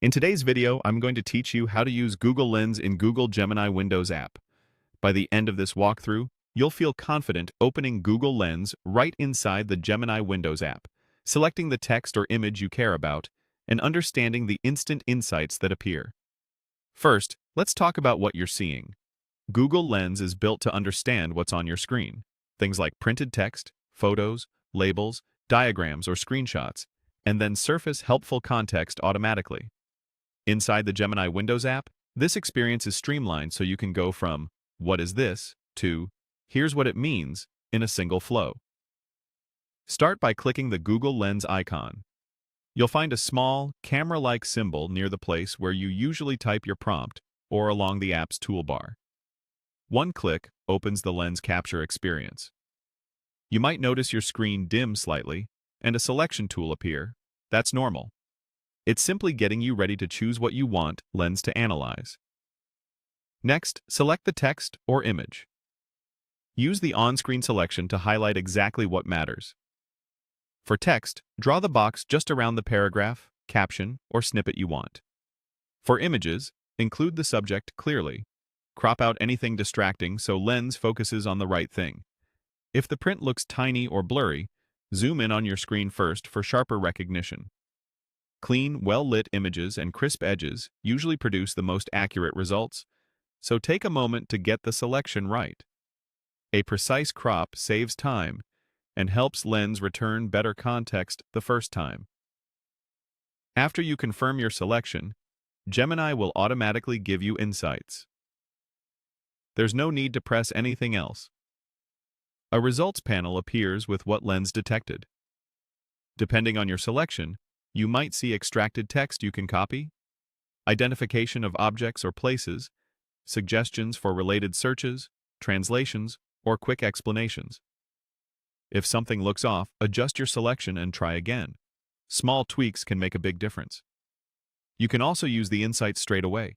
In today's video, I'm going to teach you how to use Google Lens in Google Gemini Windows app. By the end of this walkthrough, you'll feel confident opening Google Lens right inside the Gemini Windows app, selecting the text or image you care about, and understanding the instant insights that appear. First, let's talk about what you're seeing. Google Lens is built to understand what's on your screen, things like printed text, photos, labels, diagrams, or screenshots, and then surface helpful context automatically. Inside the Gemini Windows app, this experience is streamlined so you can go from "what is this" to "here's what it means" in a single flow. Start by clicking the Google Lens icon. You'll find a small, camera-like symbol near the place where you usually type your prompt or along the app's toolbar. One click opens the lens capture experience. You might notice your screen dim slightly and a selection tool appear. That's normal. It's simply getting you ready to choose what you want Lens to analyze. Next, select the text or image. Use the on-screen selection to highlight exactly what matters. For text, draw the box just around the paragraph, caption, or snippet you want. For images, include the subject clearly. Crop out anything distracting so Lens focuses on the right thing. If the print looks tiny or blurry, zoom in on your screen first for sharper recognition. Clean, well-lit images and crisp edges usually produce the most accurate results, so take a moment to get the selection right. A precise crop saves time and helps Lens return better context the first time. After you confirm your selection, Gemini will automatically give you insights. There's no need to press anything else. A results panel appears with what Lens detected. Depending on your selection, you might see extracted text you can copy, identification of objects or places, suggestions for related searches, translations, or quick explanations. If something looks off, adjust your selection and try again. Small tweaks can make a big difference. You can also use the insights straight away.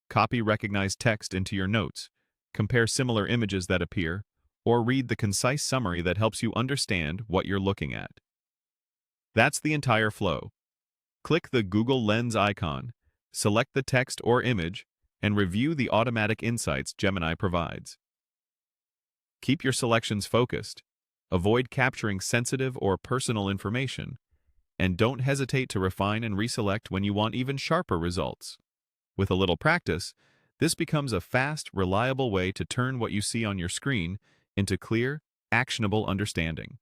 Copy recognized text into your notes, compare similar images that appear, or read the concise summary that helps you understand what you're looking at. That's the entire flow. Click the Google Lens icon, select the text or image, and review the automatic insights Gemini provides. Keep your selections focused, avoid capturing sensitive or personal information, and don't hesitate to refine and reselect when you want even sharper results. With a little practice, this becomes a fast, reliable way to turn what you see on your screen into clear, actionable understanding.